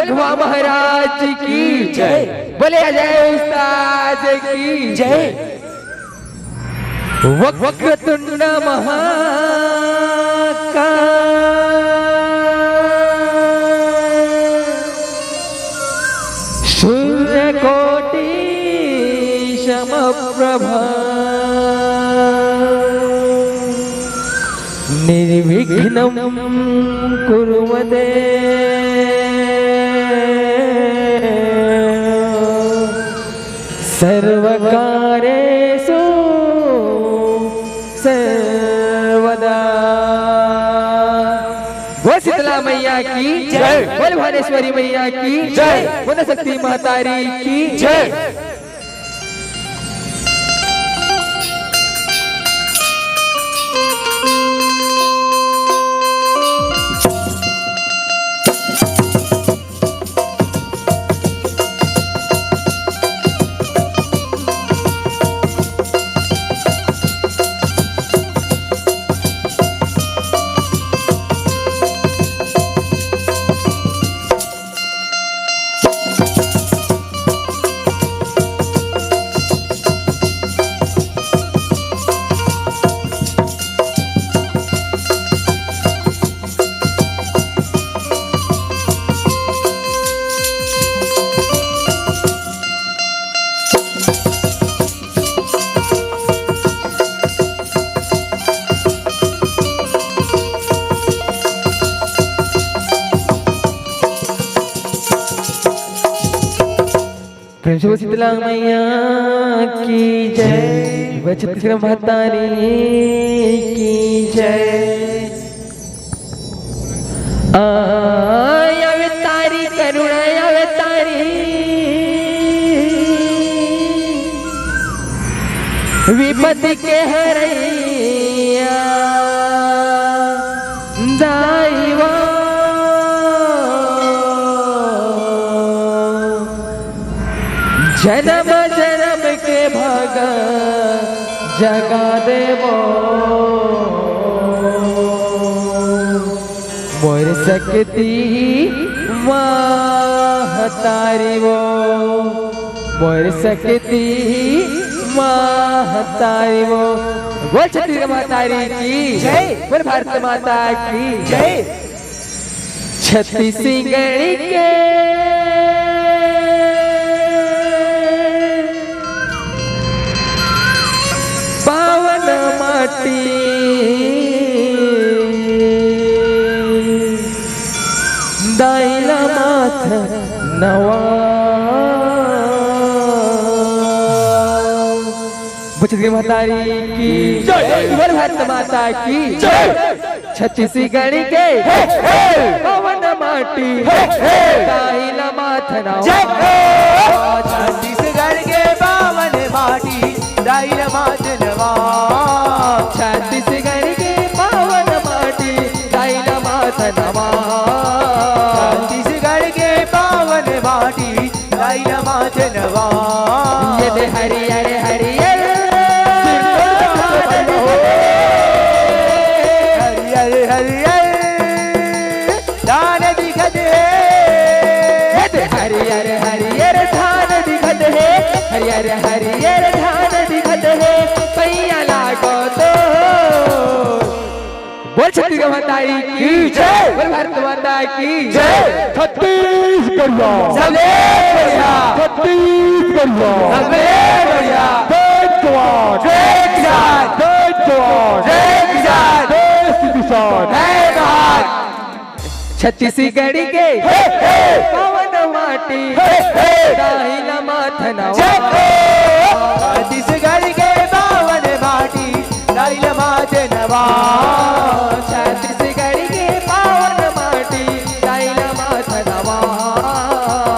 भगवा महाराज की जय, बोले अजय उस्ताद की जय। वक्रतुंड महाकाय सूर्यकोटि समप्रभा निर्विघ्नं कुरु मे सर्वकारेषु सर्वदा। बोल शीतला मैया की जय, बोल भानेश्वरी मैया की जय, बोल शक्ति मातारी की जय। प्रेम से शीतला मैया की जय, छत्तीसगढ़ मातारी की जय। अवतारी करुणा अवतारी विपत्ति के हरैया दाईवा जन्म जन्म के भाग जगा देवो मोर शक्ति महतारी वो, मोर शक्ति महतारी वो। बोल छत्तीसगढ़ मातारी की जय, बोल भारत माता की जय। छत्तीसगढ़ के पावन माटी दाइला माथ नवा। छत्तीसगढ़ मातारी की जय, बोल भारत माता की जय। छत्तीसगढ़ के पावन माटी दाइला माथ नवा। छत्तीसगढ़ के पावन माटी दाइला माथ नवा। छत्तीसगढ़ के पावन माटी दाइला माथ नवा। छत्तीसगढ़ के पावन माटी दाइला माथ नवा। ये दे हरियर हरियर हरियर हरियर धान दिखत है। ये दे हरियर हरियर धान दिखत है, हरियर हरियर धान दिखत है। पैया लागो तो बोल छत्तीसगढ़ मातारी की जय, बोल भारत माता की जय। छत्तीसगढ़ सबसे बढ़िया, छत्तीसगढ़ सबसे बढ़िया। जय जवान, जय किसान, जय जवान, जय किसान, जय किसान। जय भारत। छत्तीसगढ़ के पावन माटी दाहिला माथ नवा। छत्तीसगढ़ के पावन माटी दाइला माथ नवा। छत्तीसगढ़ के पावन माटी दाइला माथ नवा।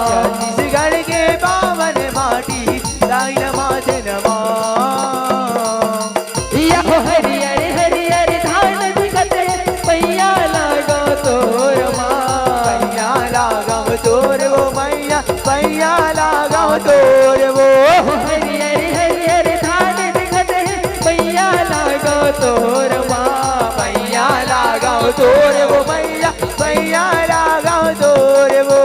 छत्तीसगढ़ के पावन माटी दाइला माथ नवा। यहो हरियर हरियर धान दिखत है, पैया लागो तोर माँ। पैया लगाव तोर वो मैया, पैया लगाव तोर वो। हरियर हरियर धान दिखत है, पैया लागो तोर माँ। पैया लगाव तोर वो मैया, पैया लगाव तोर वो।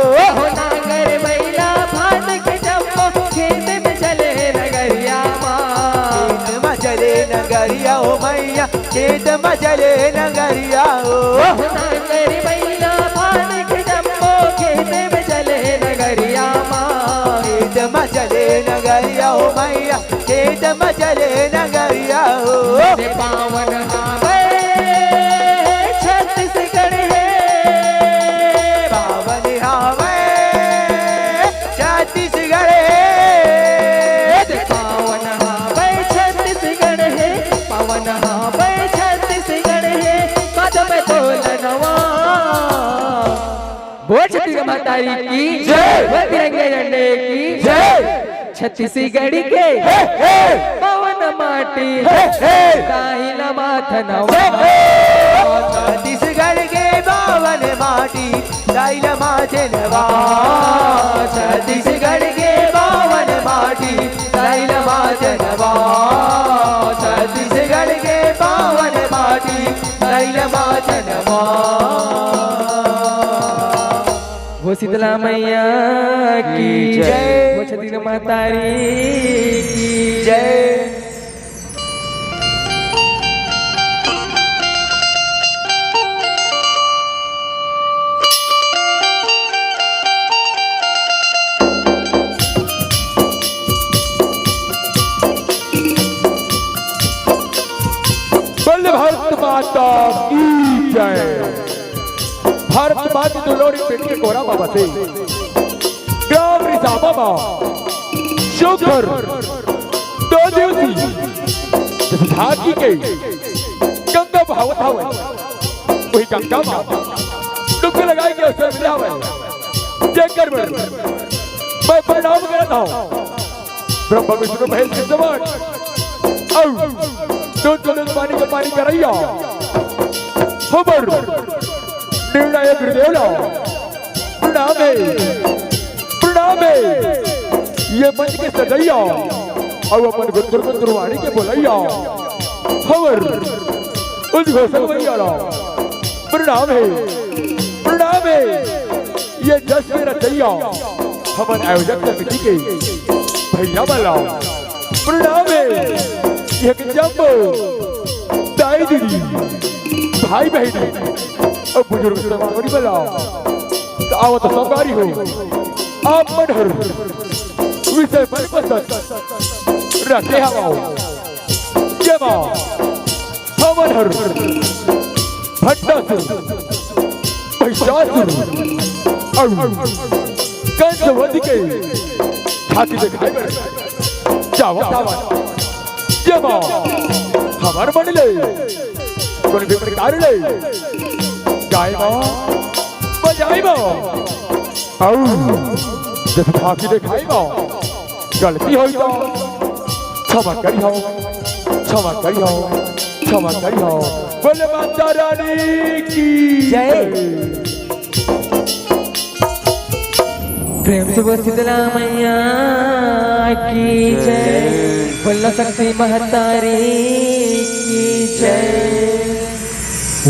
नगरिया हो मैया खेत मचले नगरिया हो नागरी मैया मानिक जम्बो खेत में चले नगरिया माँ खेत मचले नगरिया हो मैया खेत मचले नगरिया हो पावन हावे छत्तीसगढ़ है पावन हावे छत्तीसगढ़ पावन हावे छत्तीसगढ़ है पावन हावे छत्तीसगढ़ है कदम तोलनवा बोल छत्तीसगढ़ मातारी की जय। बोल तिरंगे झंडे की जय छत्तीसगढ़ के पवन माटी दाहिना माथनवा छत्तीसगढ़ के बावन माटी दाइल माथे नवा छत्तीसगढ़ के बावन माटी दाइल माथे नवा छत्तीसगढ़ के बावन माटी दाइल माथे नवा वो शीतला मैया की जय। वो छत्तीसगढ़ मातारी की जय बोले भारत माता की जय। भारत माता दुलोरी पेट के कोरा बाबा से ग्राम रिसाबा माँ शुक्र 2 दिवसीय धाकी के गंगा बहावत हवे वही गंगा माँ डुबकी लगाई के अवसर मिला हवे जेकर में मैं प्रणाम करता हूँ ब्रह्मा विष्णु महेश के समान और दो पानी का पानी करैया खबर निर्णय गुरुदेवला प्रणाम है ये मंच के सजैया और अपन गुरुवाणी के बोलैया खबर उद्घोषक भैया प्रणाम है ये जस में रचैया हमन आयोजक समिति के भैया वाला प्रणाम है ये जम्बो दाई दीदी भाई बहनी और बुजुर्ग समागरी वाला तो आवत सरकारी हो आप मनहर विषय पर पसंद रखे हवाओ जमा हमनहर भट्टासुर महिषासुर और कंसवती के छाती दिखाई पड़े जावा जमा हमार बन ले कोई भी प्रकार ले गाय माँ बजाई माँ और जब छाती दिखाई माँ गलती हुई तो क्षमा करी हो बोले माता रानी की जय प्रेम से वो शीतला मैया की जय बोल शक्ति महतारी की जय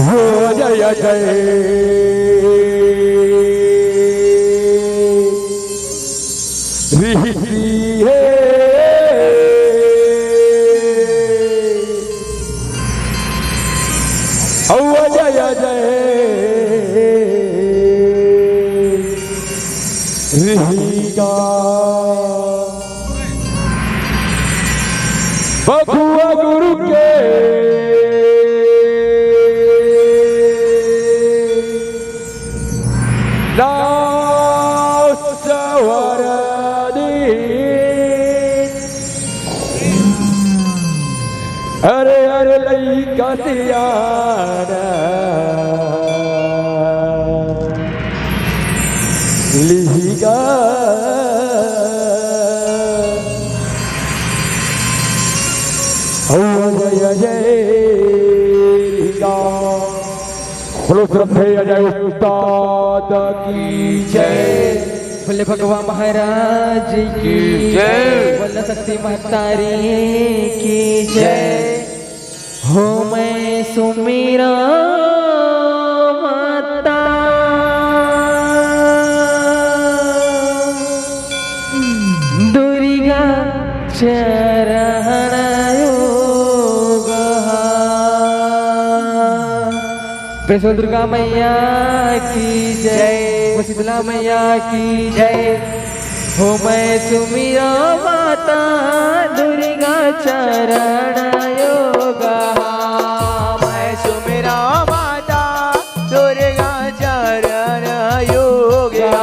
हो जय ऋषि है औ जय ऋषि का बखुआ गुरु के नाव सवर अरे अरे लइका सियाना लिहिगा जय जय लिहिगा बोलो श्रद्धेय जय उस्ताद की जय बोले भगवान महाराज की जय। बोल शक्ति महतारी की जय हो मैं सुमीरा माता दुर्गा चरण योग वैष्णो दुर्गा मैया की जय, वो शीतला मैया की जय। हो मैं सुमिरा माता दुर्गा चरण योगा, मैं सुमिरा माता दुर्गा चरण योगा,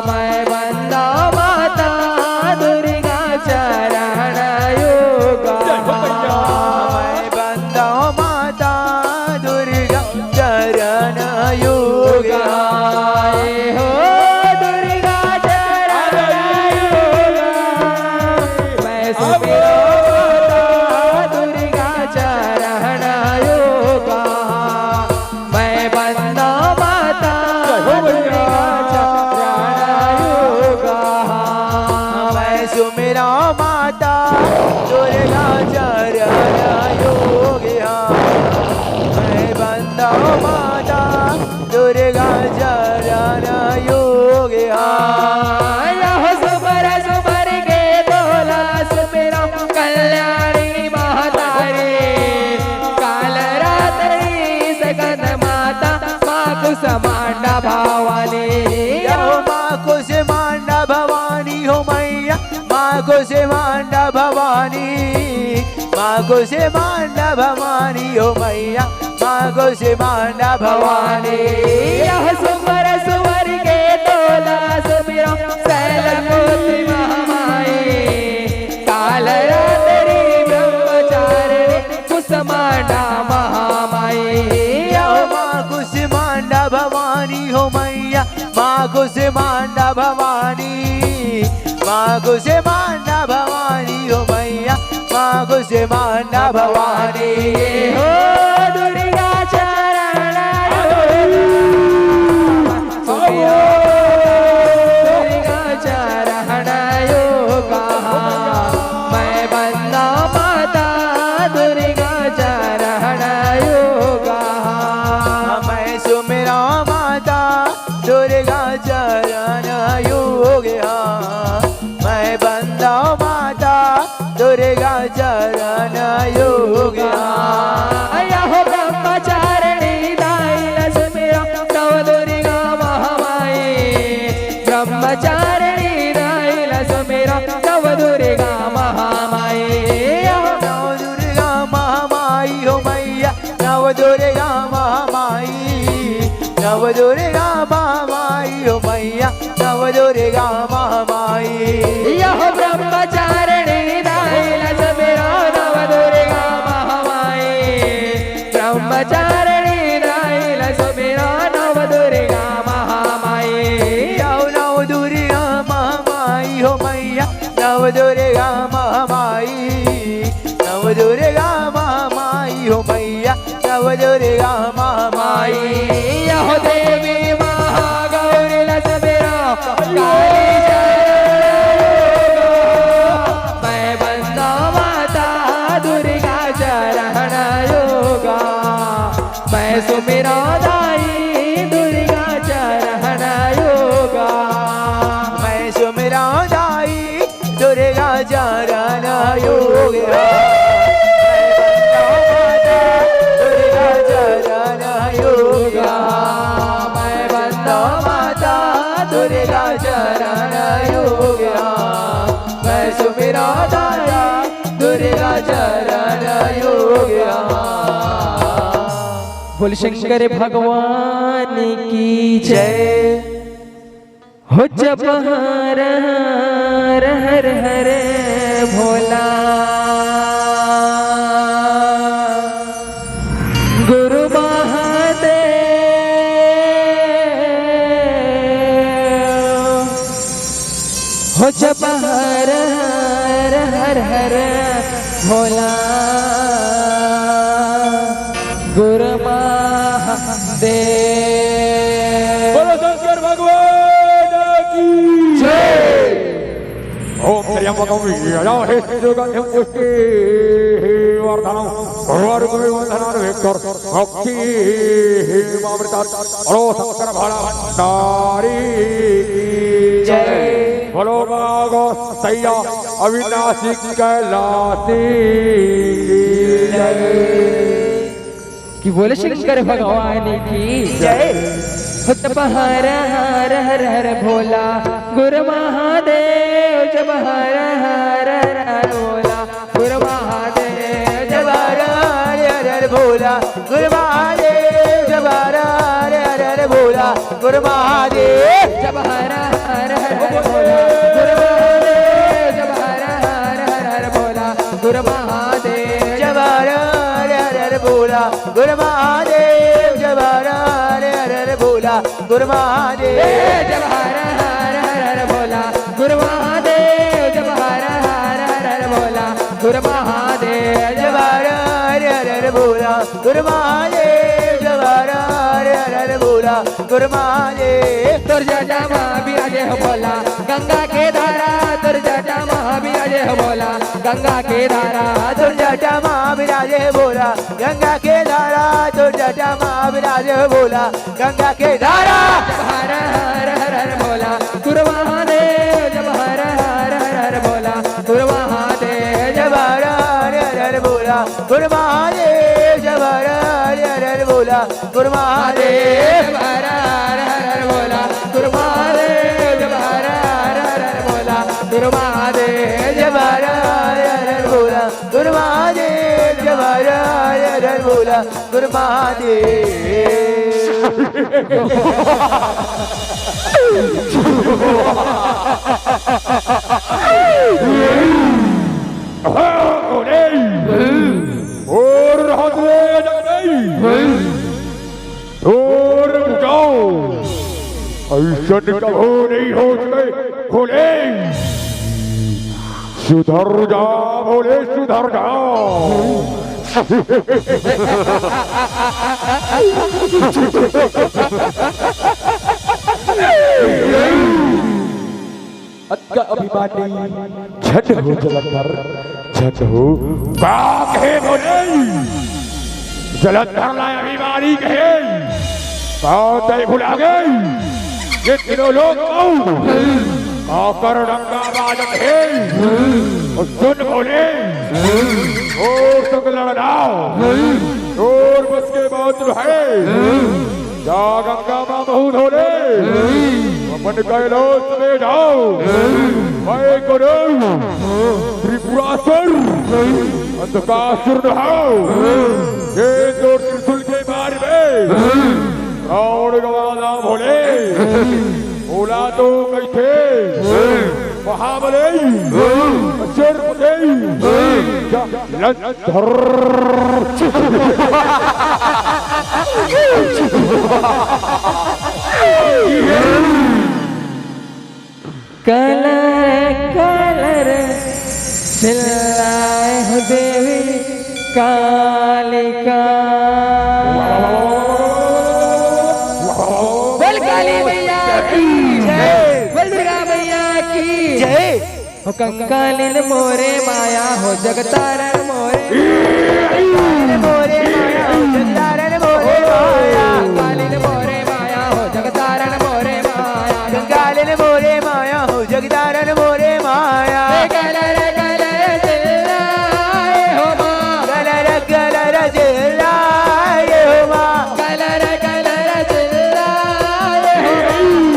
मैं वंदा माता दुर्गा चरण योगा, मैं बंदा माता दुर्गा चरण योगा। हो दुर्गा चरण योगा, मैं सुमिरा माता दुर्गा चरण योगा, मैं वंदा माता दुर्गा चरण योगा, मैं सुमिरा माता दुर्गा चरण योगिया, मैं बंदा माता दुर्गा चरण योगिया। यह सुबर सुबर के तोला सुमिरा कल्याणी माता रे, काल रात्रि सगन माता माँ कुसमांडा भवानी। माँ को से मांडा भवानी हो मैया, माँ को से मांडा भवानी, माँ को से मांडा भवानी हो मैया, माँ को से मांडा भवानी। यह सुबर सुबर के तोला सुमिरा शैलपुत्री महामाई, काल रात्रि ब्रह्मचारिणी कुसमांडा महामाई। माँ को से मांडा भवानी हो मैया, माँ को से मांडा भवानी, माँ को से मांडा भवानी हो मैया, माँ को से मांडा भवानी। हो दुर्गा चरण योगा, दुर्गा चरण योगा, मैं बंदा माता दुर्गा चरण योगा, मैं सुमिरा माता दुर्गा चरण योगिया, मैं बंदा माता दुर्गा चरण योगिया। हो ब्रह्मचारिणी दाइल सुमिरा नव दुर्गा महामाई, ब्रह्मचारिणी दाइल सुमिरा नव दुर्गा महामाई। नव दुर्गा महामाई हो मैया, नव दुर्गा महामाई, नव दुर्गा महामाई हो मैया, नव दुर्गा महामाई। यह ब्रह्मचारिणी दाइल सुमिरा नव दुर्गा महामाई, ब्रह्मचारिणी दाइल सुमिरा नव दुर्गा महामाई। नव दुर्गा महामाई हो मैया, नव दुर्गा महामाई, नव दुर्गा महामाई हो मैया, नव दुर्गा महामाई। यह देवी महागौरी लसबेरा काली चरण योगा, मैं बंदा माता दुर्गा चरण योगा, मैं सुमिरा दाई दुर्गा चरण योगा, मैं सुमिरा दाई दुर्गा चरण योगिया, दुर्गा चरण योगिया, मैं बंदा माता दुर्गा चरण योगा, मैं सुमिरा दाई दुर्गा चरण योगा। बोल शंकर भगवान की जय। हो जप हर हर हर हर भोला, गुरु महादेव। हो जप हर हर हर हर भोला, गुरु महादेव। बोलो शंकर भगवान की जय। ओम त्र्यंबकं यजामहे सुगंधिं पुष्टिवर्धनं उर्वारुकमिव वेक्टर भक्तिमृतात् बोलो शंकर भगवान की जय। बोलो मागो सैया अविनाशी कैलाशी की जय। कि बोले शंकर भगवान की जय। हुत बहार हर हर हर भोला गुरु महादेव जब हर हर हर भोला गुरु महादेव जब हर हर हर भोला गुरु महादेव जब हर हर हर भोला गुरु महादेव जब हर हर हर भोला गुरु महादेव जब हर हर हर भोला गुरु महादेव जब हर हर हर भोला गुरु महादेव जब हर हर हर भोला गुरु महादेव जब हर हर हर भोला गुरु महादेव जब हर हर हर भोला गुरु महादेव जब हर हर हर भोला गुरु महादेव जब हर हर हर भोला गुरु महादेव तुर जटा महाविराजे हो भोला गंगा के धारा तुर जटा महाविराजे हो भोला गंगा के धारा तुर जटा महाविराजे भोला गंगा के धारा तुर जटा महाविराजे भोला गंगा के धारा जब हर हर हर हर भोला गुरु महादेव जब हर हर हर हर भोला गुरु महादेव जब हर हर हर भोला गुरु महादेव जब हर हर हर भोला गुरु महादेव जब हर हर हर भोला गुरु महादेव जब हर हर हर भोला गुरु महादेव जब हर हर हर भोला गुरु महादेव जब हर हर हर भोला गुरु महादेव और हाथ में जगदई और जाओ ऐसा कहो नहीं हो सके भोले सुधर जा भोले सुधर जाओ अभिमानी छठ हो जलंधर छठ हो कहे बोले जलंधर लाए अभिमानी कहे बात भुला गई ये तीनों लोग आकर रंगा बाजत है और सुन बोले और संग लड़ाओ और बस के बात है जा गंगा मां बहुत हो रे अपन कैलाश में जाओ मैं गुरु त्रिपुरासुर अंधकासुर नहाओ ये दो त्रिशूल के बारे में रावण गवाना भोले बोला तो कैसे महाबले अचर कलर कलर चिल्लाए हो देवी कालिका बोल काली मैया की जय बोल दुर्गा मैया की जय हो कंकालिन मोरे माया हो जगतारण मोरे मोरे माया हो जगतारण मोरे माया कंकालिन मोरे माया हो जगतारण मोरे माया कंकालिन मोरे माया हो जगतारण मोरे माया कलर कलर चिल्लाए हो माँ कलर कलर चिल्लाए हो माँ कलर कलर चिल्लाए हो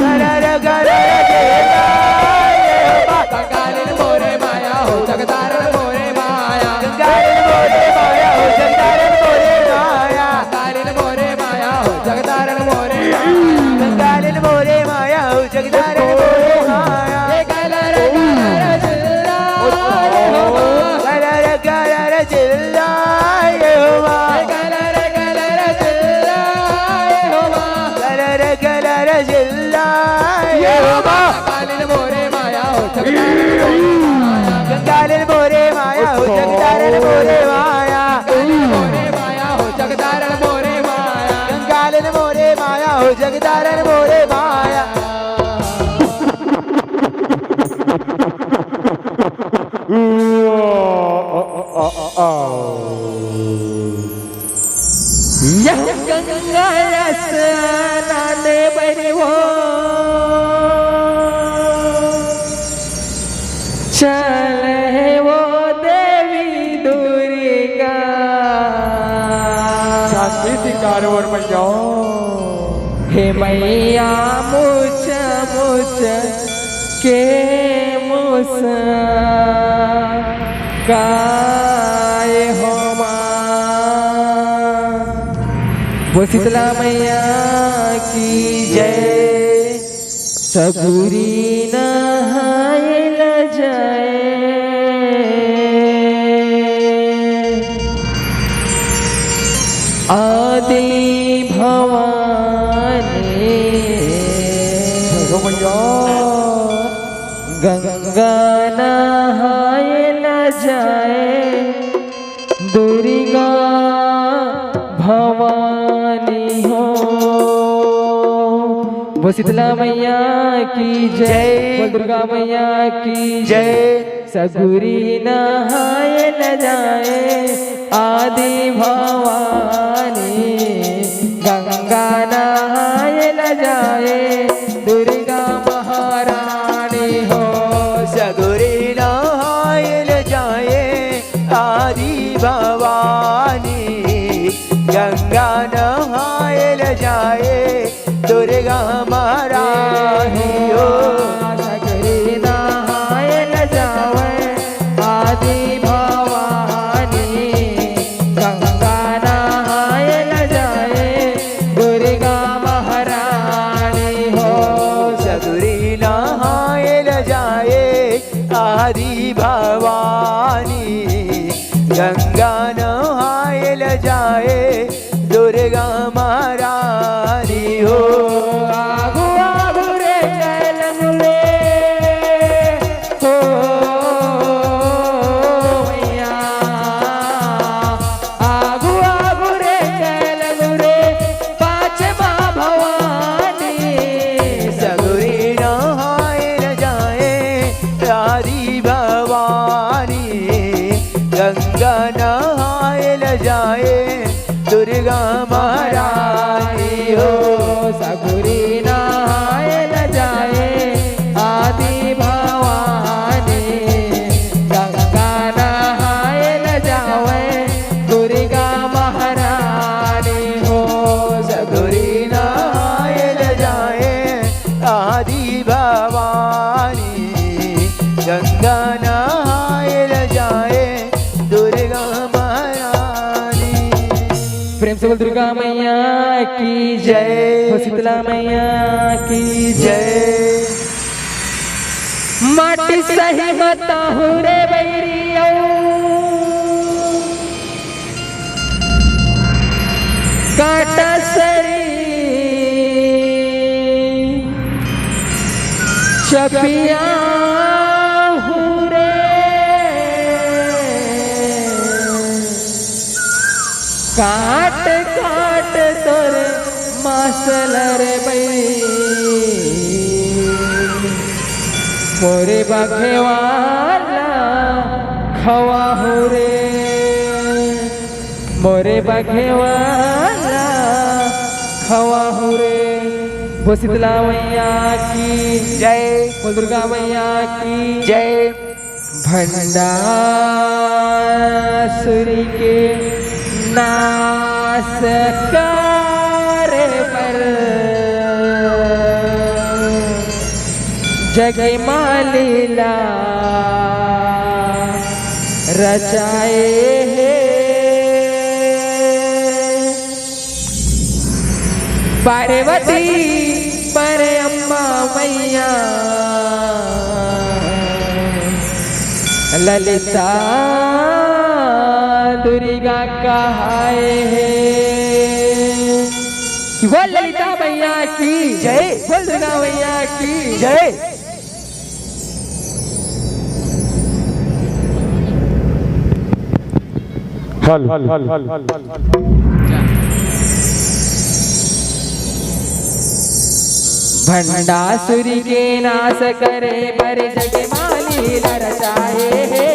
कलर कलर चिल्लाए हो माँ कंकालिन मोरे माया हो जगतारण मोरे माया कंकालिन मोरे माया हो जगतारण मोरे माया कंकालिन मोरे माया हो जगतारण मोरे कंकालिन मोरे माया हो जगतारण मोरे माया कलर कलर चिल्लाए हो माँ कलर कलर चिल्लाए हो माँ कलर कलर चिल्लाए हो माँ कलर कलर चिल्लाए हो माँ कंकालिन मोरे माया हो जगतारण कंकालिन मोरे माया हो जगतारण मोरे माया मोरे माया हो जगतारण मोरे माया कंकालिन मोरे माया हो जगतारण मोरे माया यह गंगा स्नाने बरी हो चले वो देवी दुर्गा किसी कारवर में जाओ। हे मैया मुझ के मुस्काए हो माँ। वो शीतला मैया की जय। सगुरी नहाए ल जाए आदि भवानी। गंगा नहाए न जाए दुर्गा भवानी हो। वो शीतला मैया की जय। वो दुर्गा मैया की जय। सगुरी नहाए न जाए आदि भवानी। गंगा नहाए न जाए दुर्गा महारानी हो। सगुरी नहाए ल जाए आदि भवानी। गंगा नहाए ल जाए दुर्गा महारानी हो। सगुरी नहाए न जाए आदि भवानी। गंगा नहाए न जाए दुर्गा महारानी हो। सगुरी नहाए ल जाए आदि भवानी। गंगा नहाए ल जाए दुर्गा महारानी हो। आगु आगु रे चलन ले हो मैया। आगु आगु रे चलन रे पाँचवा भवानी। सगुरी नहाए ल जाए आदि भवानी। गंगा नहाए ल जाए दुर्गा महारानी हो। सगुरी नहाए न जाए आदि भवानी। गंगा नहाए न जाए दुर्गा महारानी हो। सगुरी नहाए ल जाए आदि भवानी। गंगा नहाए ल जाए दुर्गा महारानी। प्रेम से बोल दुर्गा मैया की जय। हो शीतला मैया की जय। माटी सही बताहु रे बैरियो। काटा सरी चपिया हूँ रे। काट काट तोर मासल रे बई। मोरे बघेवाला खवा हो रे। मोरे बघेवाला खवा हो रे। वो शीतला मैया की जय। वो दुर्गा मैया की जय। भंडासुरी के नाश करे पर जग मालीला रचाए है। पार्वती पर अम्मा मैया ललिता दुर्गा कहाए है। कि वो ललिता मैया की जय। वो दुर्गा मैया की जय। भंडासुरी के नाश करे पर जग माली रचाए है।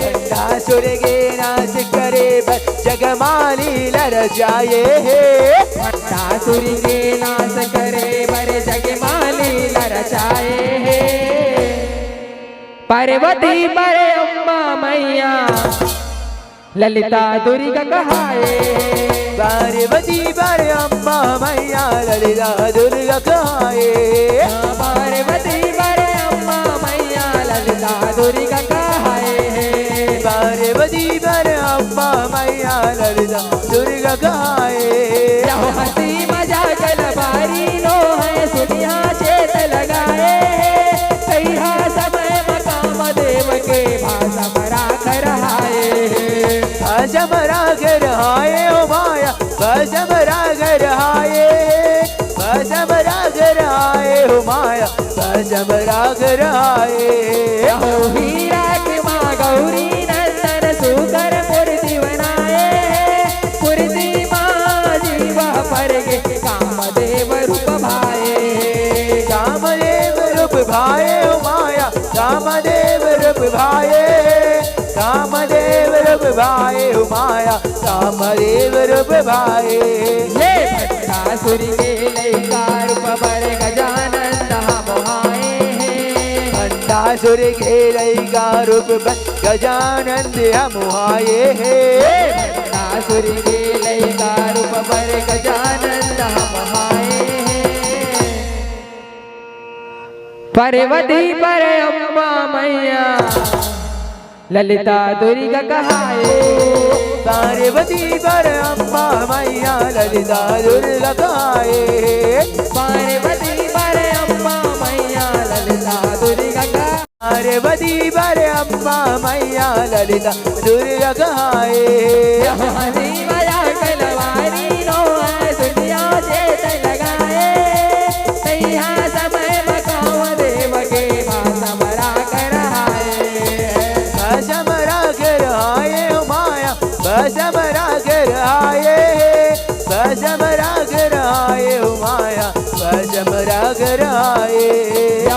भंडासुर के नाश करे जगमाली लरचाए है। भंडासुरी के नाश करे पर जग माली रचाए है। पार्वती पर अम्बा मैया ललिता दुर्गा कहाए। पार्वती पर अम्बा मैया ललिता दुर्गा कहाए पार्वती पर अम्मा मैया ललिता दुर्गा कहाए पार्वती पर अम्बा मैया ललिता दुर्गा कहाए हंसी मजाक लबारी नो है सुनिया चेत लगाए कहिया समय मकाम देव के भाषा मरा कर आए भाषा मरा कर आए ओ माया भाषा मरा कर आए भाषा मरा कर आए ओ माया भाषा मरा कर आए हो हीरा की माँ गौरी नंदन सुकर मूर्ति बनाए मूर्ति माँ जीवा पर गे कामदेव रूप भाए कामदेव रूप भाए ओ माया कामदेव रूप भाए कामदेव रूप भाए ओ माया कामदेव रूप भाए ये भट्टासुर के लैका रूप पर गजानंद मोहाए भट्टासुर के लैका रूप गजानंद मोहाए भट्टासुर के लैका रूप पर गजानंद मोहाए पार्वती पर अम्बा मैया ललिता दुर्गा कहाए पार्वती पर अम्बा मैया ललिता दुर्गा कहाए पार्वती पर अम्बा मैया ललिता दुर्गा कहाए पार्वती पर अम्बा मैया ललिता दुर्गा कहाए हंसी मजाक लबारी नो है सुनिया चेत लगाए तैया समय मकाम देव के भाषा मरा कर आए भाषा मरा कर आए ओ माया भाषा मरा कर आए भाषा मरा कर आए ओ माया भाषा मरा कर आए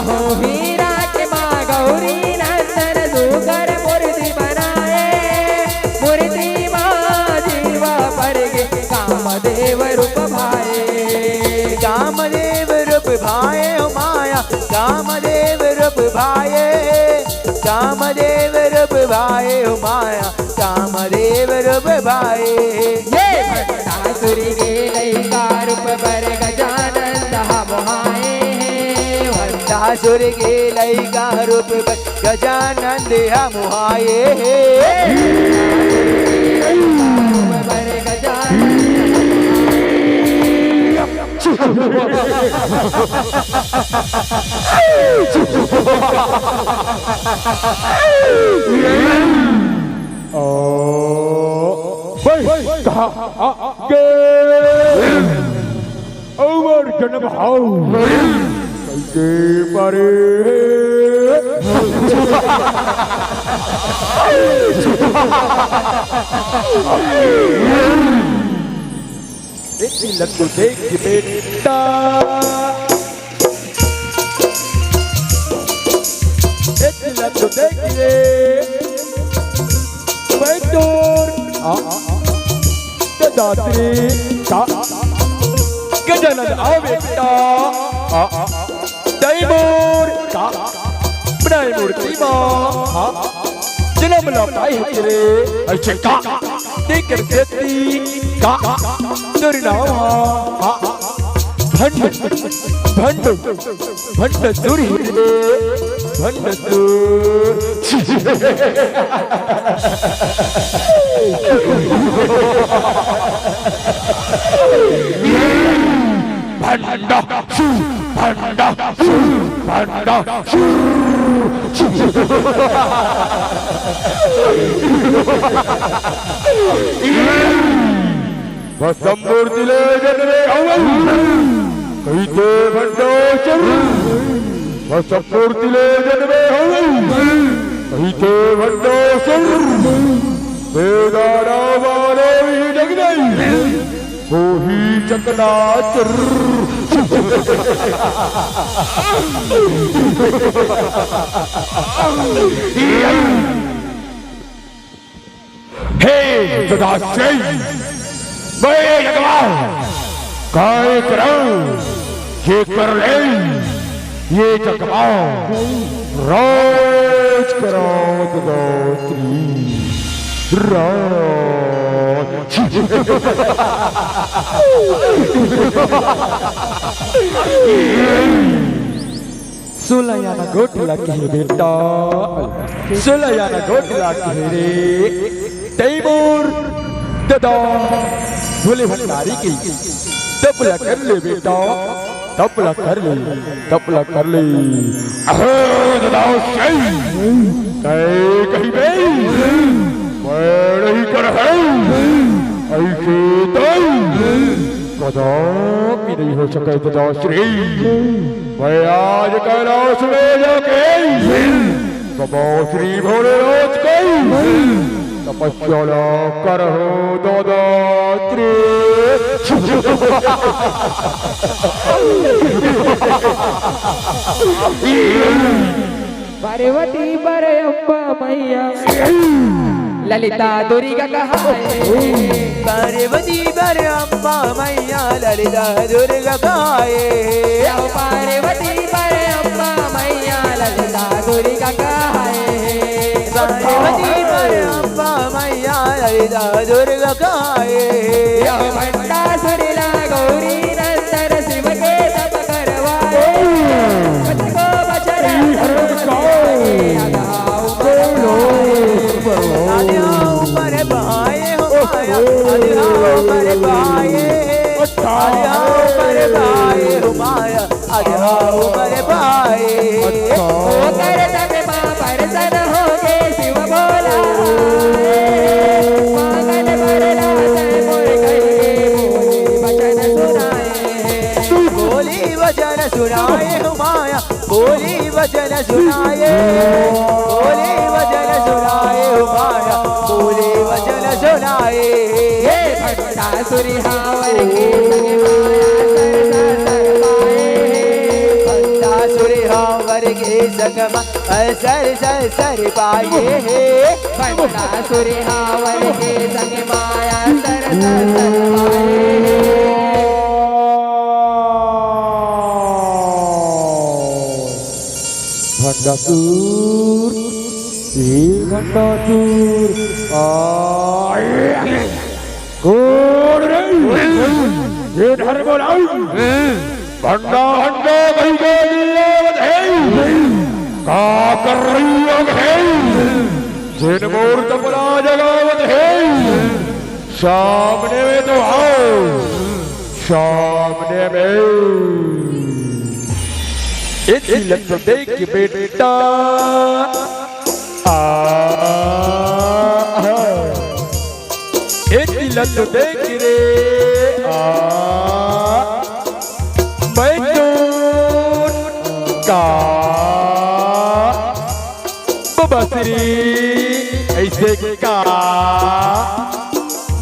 हो हीरा के माँ गौरी नंदन सुकर मूर्ति बनाए मूर्ति माँ जीवा पर गे कामदेव रूप भाए कामदेव रूप भाए ओ माया कामदेव रूप भाए कामदेव रूप भाए ओ माया कामदेव रूप भाए ये भट्टासुर के लैका रूप पर गजानंद मोहाए भट्टासुर के लैका रूप गजानंद मोहाए रूप पर Gajanand Over Janab House. Laddu देख बेटा लड्डू देखिए दात्री का गजानन आओ बेटा तैमूर का बनाए मूर्ति माँ जन्म लौटाई है तेरे अच्छे का देकर देती का तेरी नाम भंड भंड भंड दूरी भंड दूर भंडा भंडा भंडा वसंपूर्ति ले जनरे कहीं तो भंडो चल वसंपूर्ति ले जनरे कहीं तो भंडो चल बेदारा वाले ही जग नहीं वो ही चकना चर हे सदाशय मैं जगवाल काय कराऊं ये कर ले ये जगवाल राज कराऊं दात्री सुलयाना गोटला के बेटा सुलयाना गोटला के रे तैमूर दादा भोले भंडारी की तपला कर ले बेटा तपला कर ले तपला कर ले दादा सही कहीं नहीं मैं नहीं कर है ऐसे तो कदापि नहीं हो सके दादा श्री मैं आज कैलाश में जाके बाबा श्री भोलेनाथ को तपस्या करो दादा श्री पार्वती बर अम्बा मैया ललिता दुर्गा कहाए पार्वती बर अम्बा मैया ललिता दुर्गा कहाए पार्वती बर अम्बा मैया ललिता दुर्गा कहाए पार्वती बर अम्बा मैया ललिता दुर्गा कहाए भंडासुरला गौरी नंदन शिव के तप करवाए को बचर पर भाए हो माया पर भाए पर भाए हो माया पर भाए ओ कर तब मां परसन हो गे शिव बोला पागल मरना से मोर कहे बोली वचन सुनाए बोली वचन सुनाए हो माया बोली वचन सुनाए बोली वचन सुनाए हो माया बोली वचन सुनाए भंडासुरी हावर के भंडासुरी हावर के संग सर सर सर पाए भंडासुरी हावर के संग माया सर सर सर पाए भंडासुर भंडासुर ये धर बोलाऊ भंडा हंडा भाई का कर रही है जिन मोर तपला जगावत है सामने में तो आओ सामने में एक लत देख बेटा एक लत देख रे का बसरी ऐसे का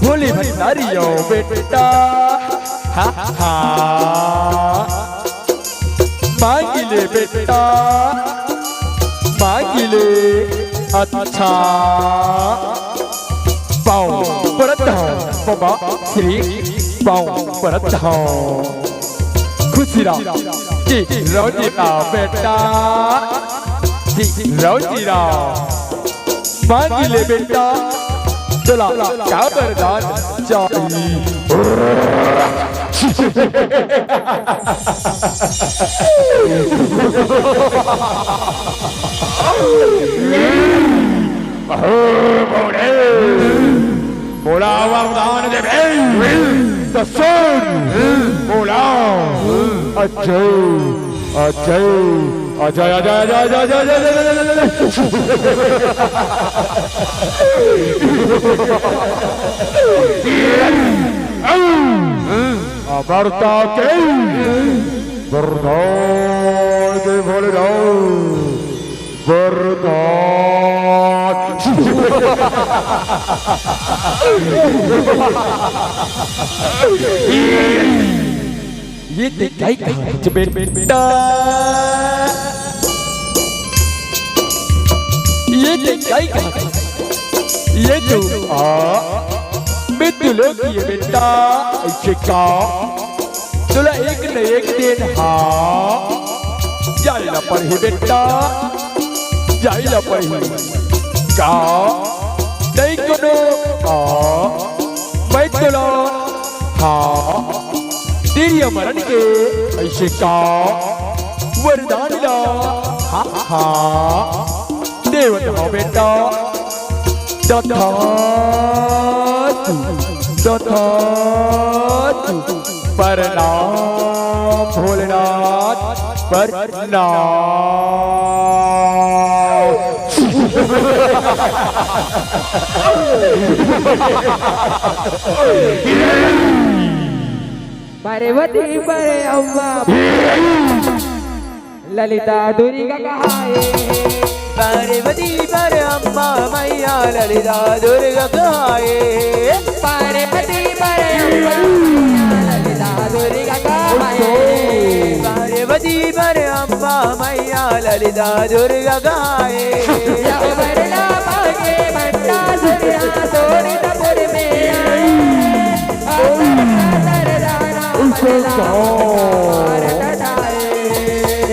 भोली भंडारियों बेटा हा हा मांगिले बेटा मांगिले अच्छा पाओ परत बाबा श्री पाओ परत खुशी राम जी रोजी राम बेटा जी रोजी राम मांगिले बेटा चला क्या वरदान बोला वरदान देवे तो सुन बोला अजय अजय अजय अजय अजय अमरता के वरदान दे भोलेनाथ वरदान ये दिखाई बेटा ये दिखाई ये जो मित्र लोग ये बेटा ऐसे का तुला एक न एक दिन जाइला पढ़ी बेटा जाइला पढ़ी का नहीं कुनो मैं तुला हाँ तेरी मरण के ऐसे का वरदान ला हाँ हाँ देवता बेटा दत्तातु प्रणाम भोलेनाथ प्रणाम पार्वती पर अम्मा ललिता दुर्गा कहाए पार्वती पर अम्मा मैया ललिता दुर्गा कहाए पार्वती पर अम्मा ललिता दुर्गा कहाए पार्वती पर अम्मा मैया ललिता दुर्गा कहाए जब वरना मांगे बंटा सुरिया सोनितपुर में आए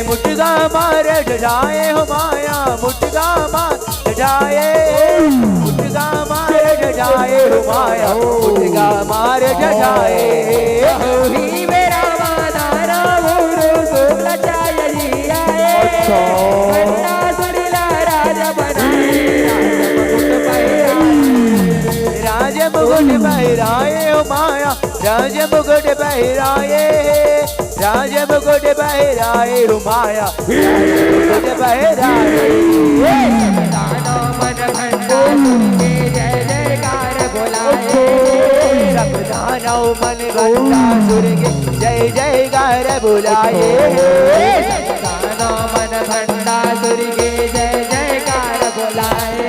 मुटगा मार डराए हो माया मुटगा मार डराए मुटगा मार डराए हो माया मुटगा मार डराए ही मेरा मादारा मोरू सुगला चाहिए आए बंटा सुरीला राजा राज मुकुट बहराए हो माया राज मुकुट बहराए राज मुकुट बहराए हो माया मुकुट बहराए मन भंडा के जय जयकार बोलाए सब दानव मन भंडा के जय जयकार बुलाए दानो मन भंडा के जय जयकार बोलाए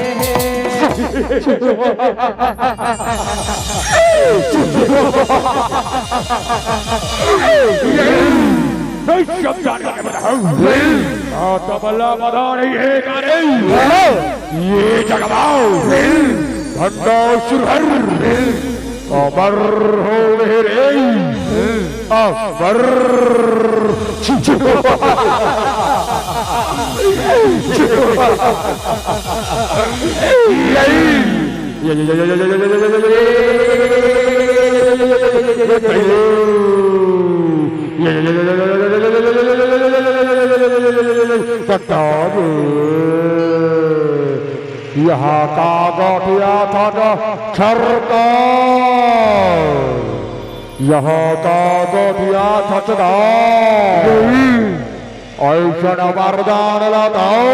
तबला बधा नहीं है करे ये जगवाओ भंडासुर अमर हो मेरे अमर यहाँ का गौटिया था सरकार यहाँ का गौटिया था ऐसा वरदान लगाओ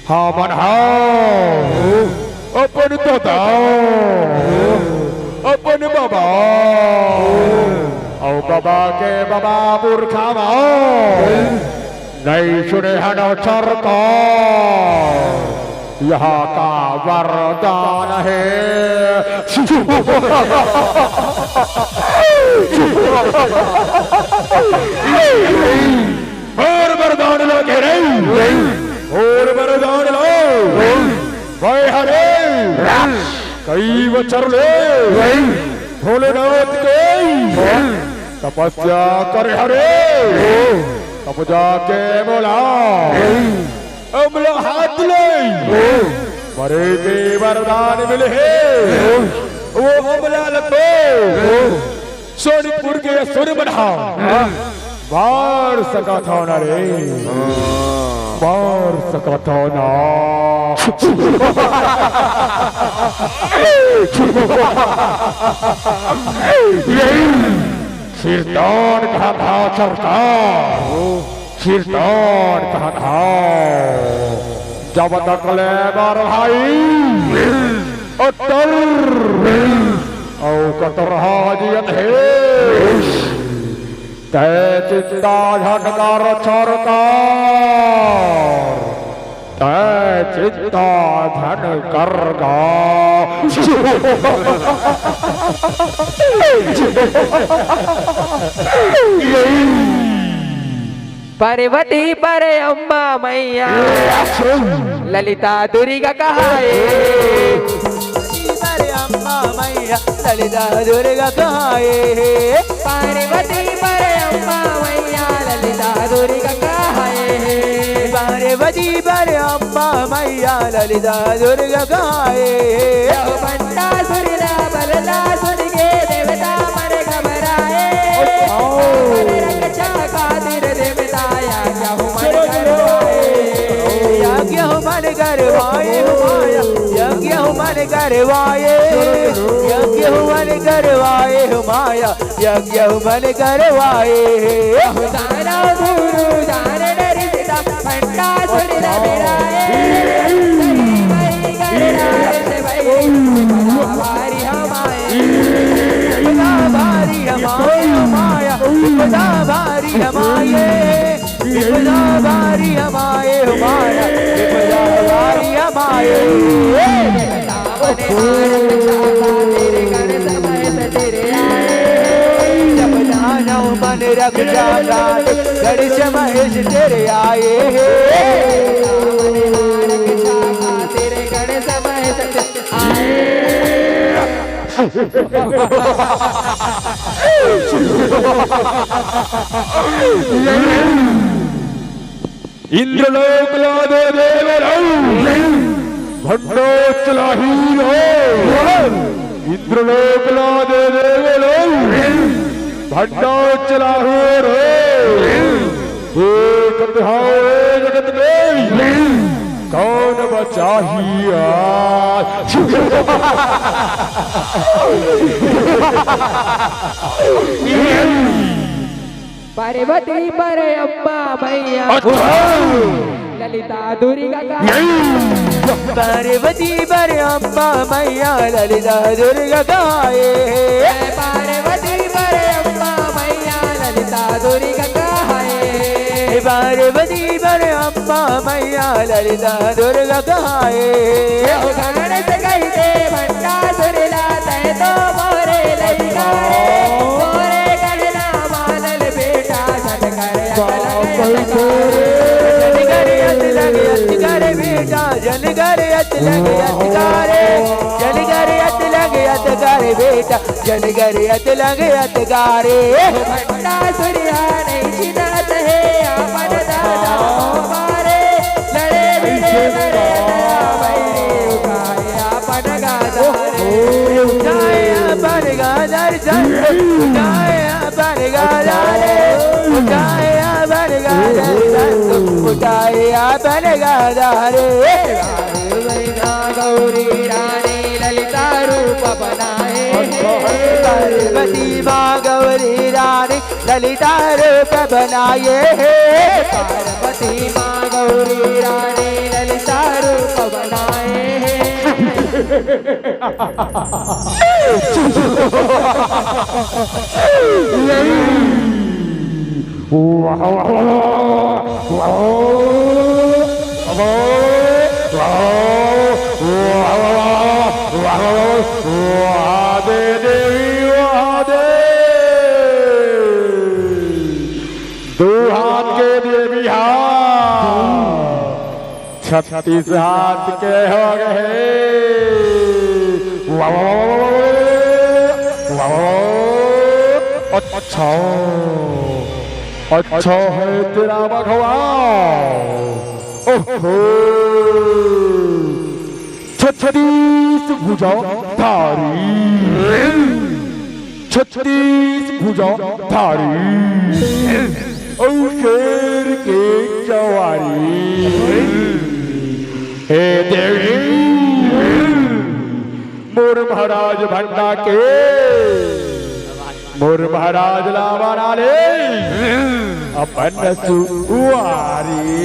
हाँ मन अपन तो अपन बाबा और बाबा के बाबा पुरखा नहीं सुने हन सरकार यहाँ का वरदान है और वरदान लो कह रहे और वरदान लो भाई हरे कई वचर ले भोलेनाथ के तपस्या करे हरे तब जाके बोला अमला हाथ ले मरे के वरदान मिले वो अमला लगो सोनीपुर के सुर बढ़ा बार सका था ना रे बार सका था ना कीर्तन कहा था सरकार कीर्तन कहा था जब तक ले बार भाई अटर और कतर हाजियत है तै चिंता झटकार सरकार तै चिंता धन करगा पार्वती पर अम्मा मैया ललिता दुर्गा कहाए पर अम्मा मैया ललिता दुर्गा कहाए पार्वती पर अम्मा मैया ललिता दुर्गा कहाए पार्वती पर अम्बा मैया ललिता दुर्गा गाए बंडासुरला बलला सुन के देवता मन घबराए रक्षा खातिर देवता यज्ञ मन करवाए यज्ञ मन करवाए यज्ञ मन करवाए माया यज्ञ मन करवाए दानव गुरु दान डरिता बंडासुरला बिराए भारी हमारे माया विपदा भारी हमारे विपदा भारी हमारे माया विपदा भारी हमारे तेरे गण समय तेरे जब दानव मन रख जाता गणेश महेश तेरे आए तेरे गण समय आए इंद्रलोक लादे देवराऊ भंडोचला हीरो इंद्रलोक लादे देवराऊ भंडोचला हीरो एक हाय जगत में कौन बचाहिया पार्वती पर अम्बा मैया ललिता दुर्गा पार्वती पर अम्बा मैया ललिता दुर्गा गाए पार्वती पर अम्बा मैया ललिता दुर्गा गाए पार्वती पर अम्बा मैया ललिता दुर्गा गाए गणेश कहते भंडासुरला तय तो मोरे लइकारे मोरे गणना मानल बेटा जन करे जन करे बेटा जन करे अतकारे जन करे अतकारे बेटा जन करे अतकारे भंडासुरिया नहीं चिन्हत है आपन दादा मारे लड़े भिड़े मरे दया भैरे उठाए आपन गादारे उठाए आपन गादार उठाए आपन गादारे उठाए आपन गादार उठाए आपन गादारे गौरी रानी ललिता रूप बनाए पार्वती माँ गौरी रानी ललिता रूप बनाए पार्वती माँ गौरी रानी ललिता रूप बनाए छत्तीस हाथ के हो गए अच्छा अच्छा है तेरा भगवान ओहो छत्तीस भुजा धारी छत्तीस भुजा धारी और शेर के सवारी हे देवी मोर महाराज भंडा के मोर महाराज लावाना ले अपन सुवारी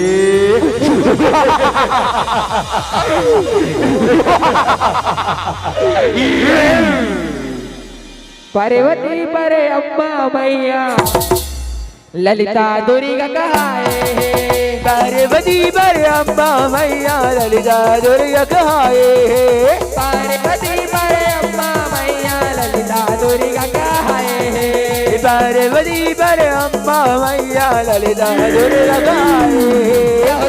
पार्वती पर अम्बा मैया ललिता दुर्गा कहाए पार्वती पर अम्बा मैया ललिता दुर्गा कहाए पार्वती पर अम्बा मैया ललिता दुर्गा कहाए पार्वती पर अम्बा मैया ललिता दुर्गा कहाए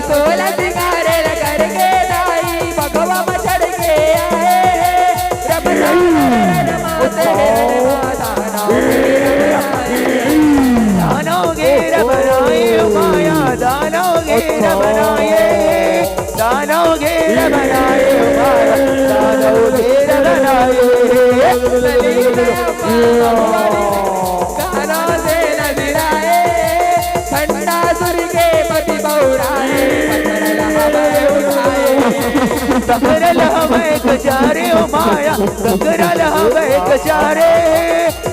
16 सिंगार करके दाई भगवा मचड़ के आए रब दानों घेर बनाए माया दानों घेर बनाए दानव घेर बनाए हो माया दानव घेर बनाए गानों से नजराए खंडासुर के पति बहुराए सकरल हमें कचारे हो माया सकरल हमें कचारे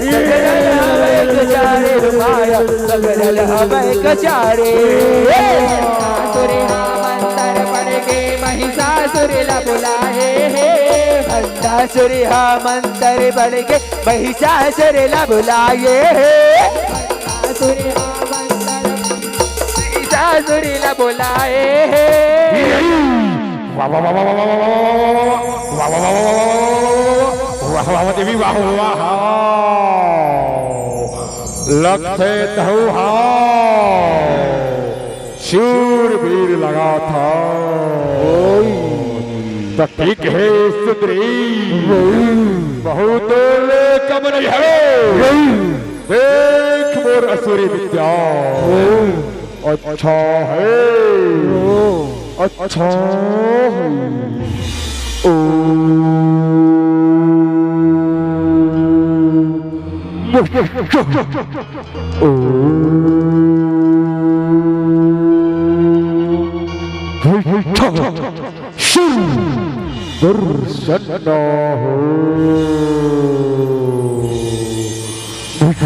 सकरल हमें कचारे हो माया सकरल हमें कचारे मंत्र पढ़ के महिषासुर ला बुलाए महिषासुर मंत्र पढ़ के महिषासुर ला बुलाए महिषासुर ला बुलाए देवी वाह वाह लगते शूरवीर लगा था तकलीफ है सुंदरी बहुत कम नहीं है देख मोर असुरी विद्या अच्छा है अच्छा है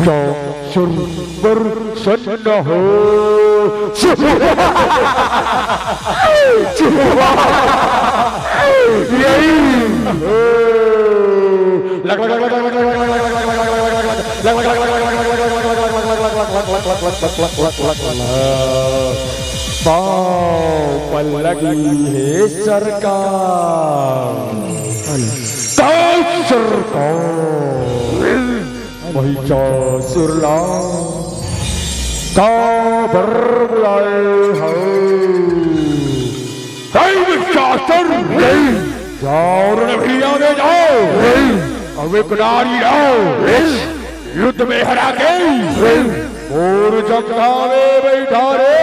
दर्शन हो दर्शन हो पाँव लगी है सरकार महिषासुरला काबर बुलाए हो जाओ रणभैया में जाओ अब एक नारी आओ युद्ध में हरा के और जंघा में बैठा रे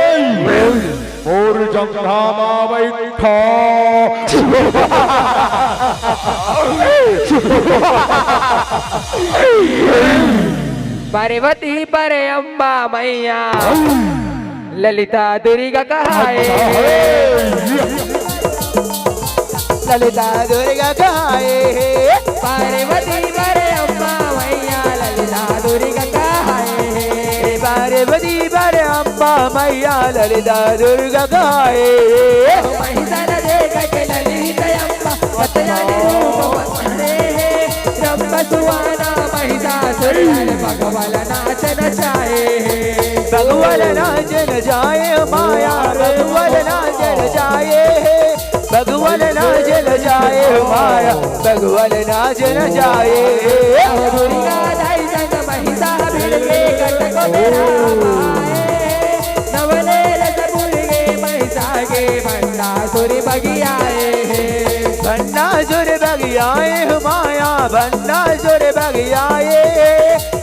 और जंघा में बैठा पार्वती परे अम्बा मैया ललिता दुर्गा कहाए ललिता दुर्गा कहाए पार्वती परे अम्बा मैया ललिता दुर्गा कहाए पार्वती पर अम्बा मैया ललिता दुर्गा कहाए महिषार देख के ललिता अम्बा पतयानी रूप बसरे रंब सुवाना महिषासुर भगवान नाच नचाए भगवान नाच नचाए माया भगवान नाच नचाए भगवान नाच नचाए माया भगवान नाच नचाए दुर्गा दाई संग महिषा भिड़ के कटको तेरा पाए नवले रसपुर के महिषा के भंडासुर बगियाए भंडासुर बगियाए माया भंडासुर बगियाए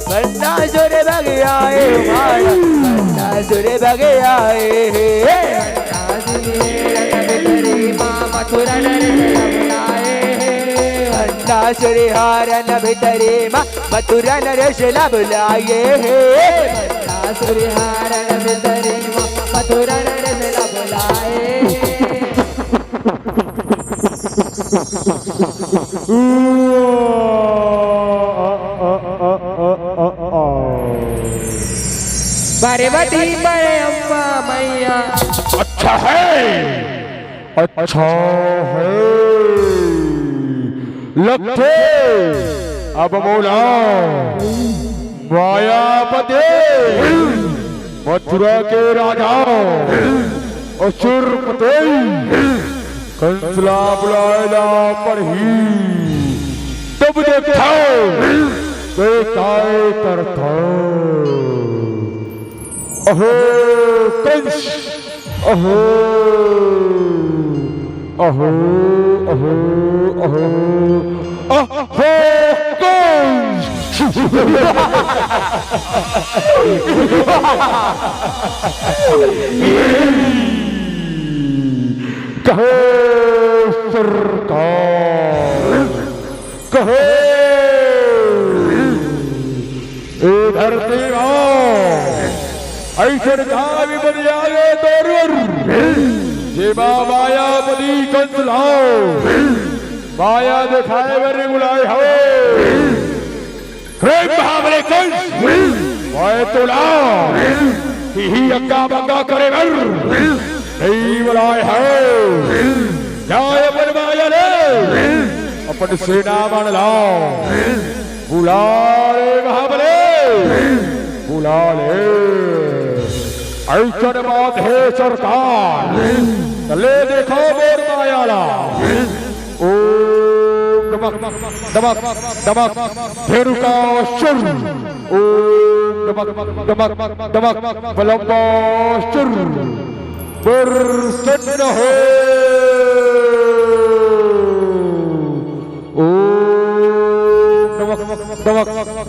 भंडासुर बगियाए माया भंडासुर बगियाए मथुरा भंडासुर हारन भितरे माँ मथुरा नरेश बुलाए भंडासुर हारन भितरे मथुरा नरेश बुलाए पार्वती परे अम्बा मैया अच्छा है अच्छा है लगते अब मोला मायापते मथुरा के राजा असुरपते कंसला बुलाएला पर ही तब देखा बेताए करता अहो कंस अहो अहो अहो अहो अहो कंस कहे सरकार कहे ए धरती ऐसे भी बन जाए तोर जे मायापति कंस लाओ माया दिखाए मेरे बुलाए हो रे महाबले कंस मैं तो लाओ ही अक्का बंगा करे नहीं बुलाए हो जाए अपन माया ले अपन सेना बन लाओ बुला रे महाबले बुला ले ऐसा बात है सरकार ले देखो मोर मायाला ओम नमः नमः नमः धेनुका शुर ओम नमः नमः नमः बलम्बा शुर बरसत हो ओम नमः नमः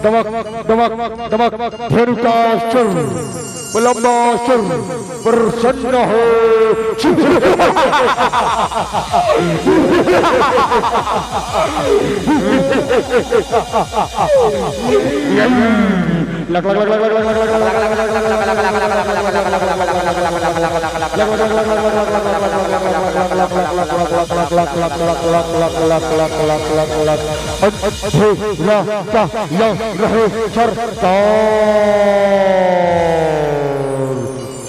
नमः नमः नमः धेनुका शुर बलम्बा शुर प्रसन्न हो लग लग लग लग लग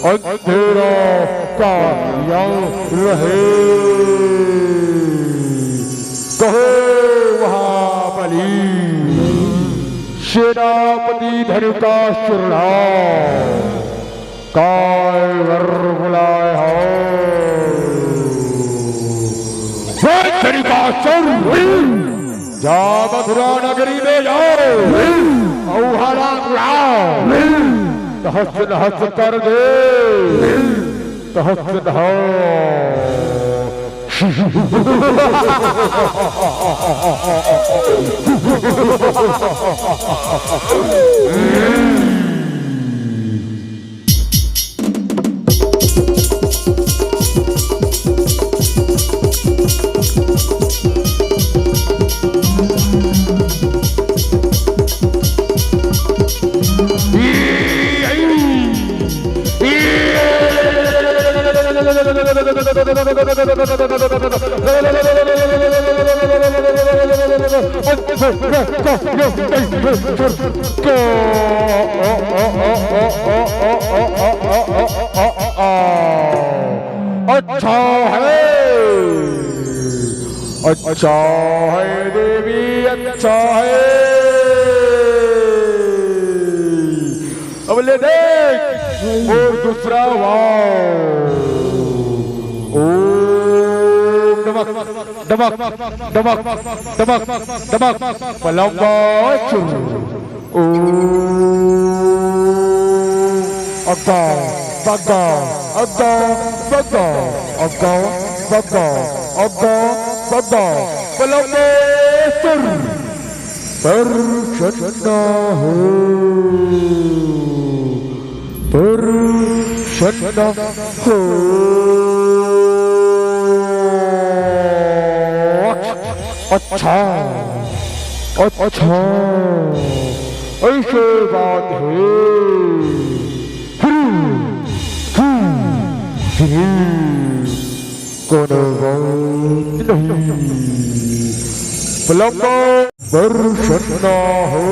अंधेरा का रहे कहे महाबली सेनापति धनुका शुरला कायर बुलाए हो धनुका शुर जा मथुरा नगरी में जाओ औहारा बुलाओ तहस नहस कर दे तहस नहा अच्छा है देवी अच्छा है अब ले देख और दूसरा दमक दमक दमक दमक दमक पलंगा अग्गा बग्गा अग्गा बग्गा अग्गा बग्गा अग्गा बग्गा पलंगा पर शन्ना हो पर शन्ना हो अच्छा अच्छा ऐसे बात है कोनो बात नहीं पलंगा बरसना हो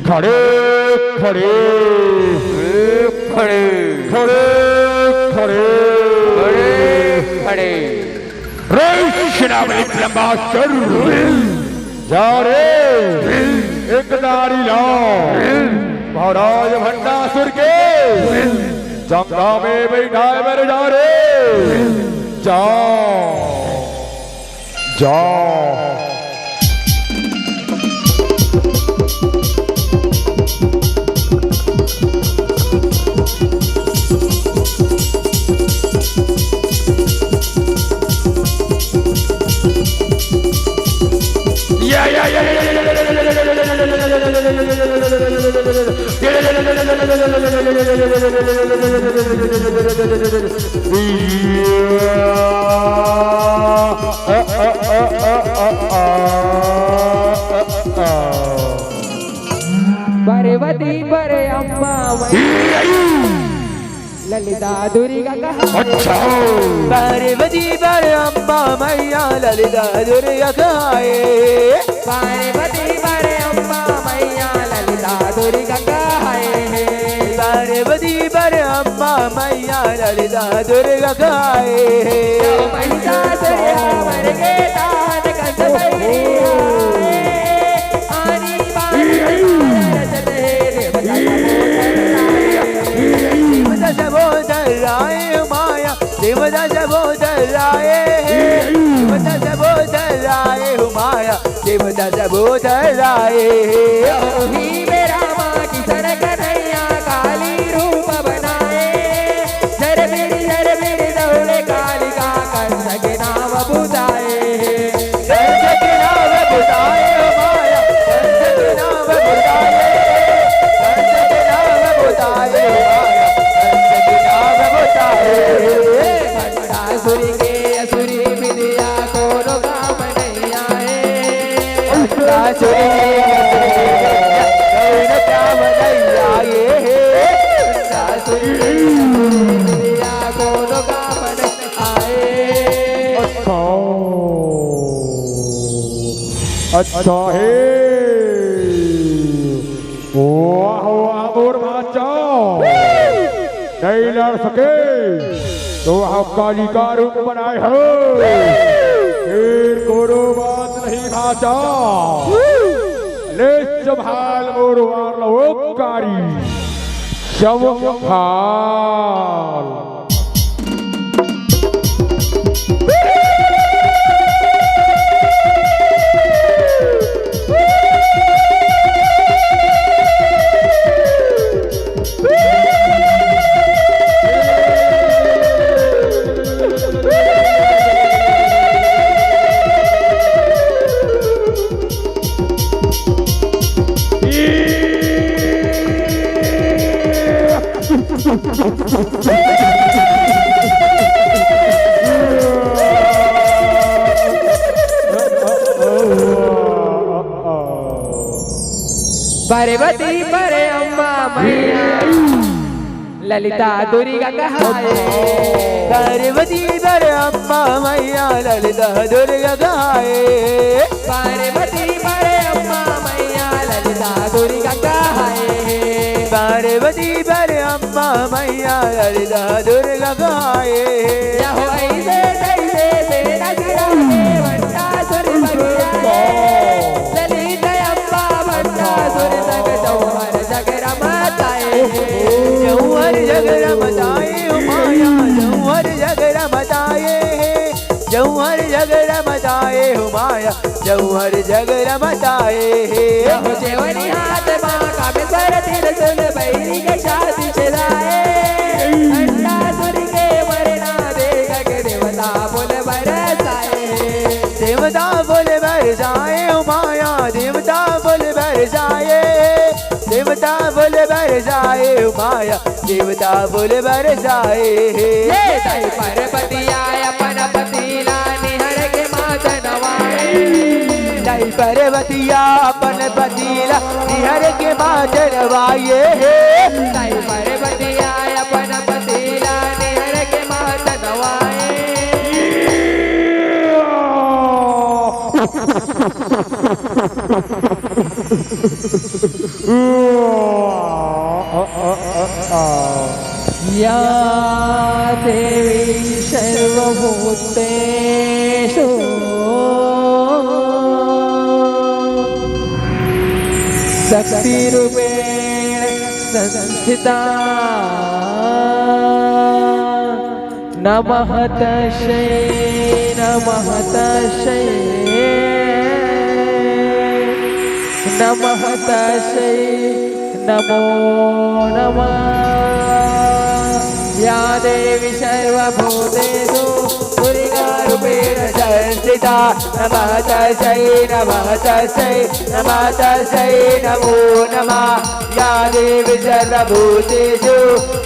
खड़े खड़े खड़े खड़े खड़े खड़े खड़े रे शराबी लंबा सर जा रे एक नारी लाओ महाराज भंडासुर के जंगा में बैठाए मेरे जा रे जाओ जाओ yeah. पार्वती पर अम्मा ललिता दुर्गा कहा पार्वती पर अम्बा मैया ललिता दुर्गा कहाए पार्वती पर अम्मा मैया ललिता दुर्गा कहाए पार्वती पर अम्बा मैया ललिता दुर्गा कहाए महिषासुर मर के दान कंस बहिनी आनी देवता सबोधर राय माया देवता सबोधर राय देवता सबोधर राय माया देवता सबोधर राय ही मेरा माँ की सड़क नैया काली रूप बनाए जर मेरी दौड़े कालिका कंस के नाम बुझाए कंस के नाम बुझाए माया कंस के नाम बुझाए कंस के नाम बुझाए माया कंस के नाम बुझाए असुरी के असुरी विद्या को काम नहीं आए असुरी काम नहीं आए असुरी विद्या को काम नहीं आए अच्छा है वाह वाह मोर बाचा नहीं लड़ सके तो वह काली का रूप बनाए हो फिर कोनो बात नहीं बाचा ले संभाल मोर वार लो कारी संभाल पार्वती पर अम्मा मैया ललिता दुर्गा कहाए पार्वती पर अम्बा मैया ललिता दुर्गा कहाए पार्वती पर अम्मा मैया ललिता दुर्गा कहाए पार्वती पर अम्बा मैया ललिता दुर्गा कहाए यहो ऐसे तैसे तेरा गिराए वंटासुर बगियाए ललिता अम्बा वंटासुर संग जौहर जग रमताए जौहर जग रमताए माया जौहर जग रमताए जौहर जग रमताए माया जौहर जग रमताए यहो जेवनी हाथ माँ का बिस्वर तिर सुन बैरी के शादी चलाए वंटासुर के मरना देख के देवता बोल बरसाए देवता बोल बरसाए माया देवता बोल बरसाए देवता बोल बरसाए माया देवता बोल बरसाए ये दाई पार्वती आय अपन पतिला निहर के मात नवाए दाई पार्वतिया अपन पतिला निहर के मात नवाए दाई पार्वती आय अपन पतिला निहर के मात नवाए या देवी सर्वभूतेषु शक्तिरूपेण संस्थिता नमः तस्यै नमः तस्यै नमः तस्यै नमो नमः या देवी सर्वभूतेषु दुर्गारूपेण संस्थिता संस्थिता नमः तस्यै नमः तस्यै नमः तस्यै नमो नमः या देवी सर्वभूतेषु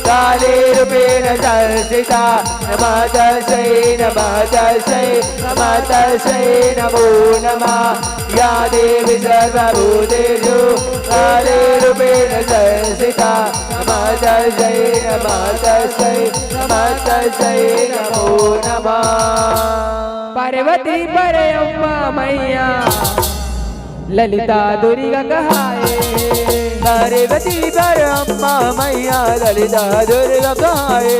कालीरूपेण संस्थिता नमः तस्यै नमः तस्यै नमः तस्यै नमो नमः या देवी सर्वभूतेषु कालीरूपेण संस्थिता नमः तस्यै नमः तस्यै नमः तस्यै नमो नमः पार्वती परे अम्मा मैया ललिता दुर्गा कहाए पार्वती पर अम्मा मैया ललिता दुर्गा कहाए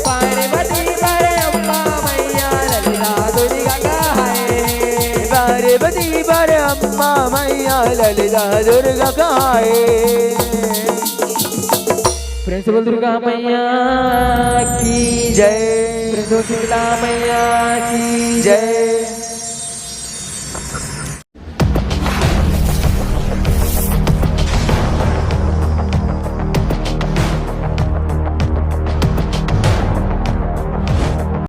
पार्वती परे अम्मा मैया ललिता दुर्गा कहाए पार्वती पर अम्मा मैया ललिता दुर्गा कहाए प्रिंसिपल दुर्गा मैया की जय प्रिंसिपल शीतला मैया की जय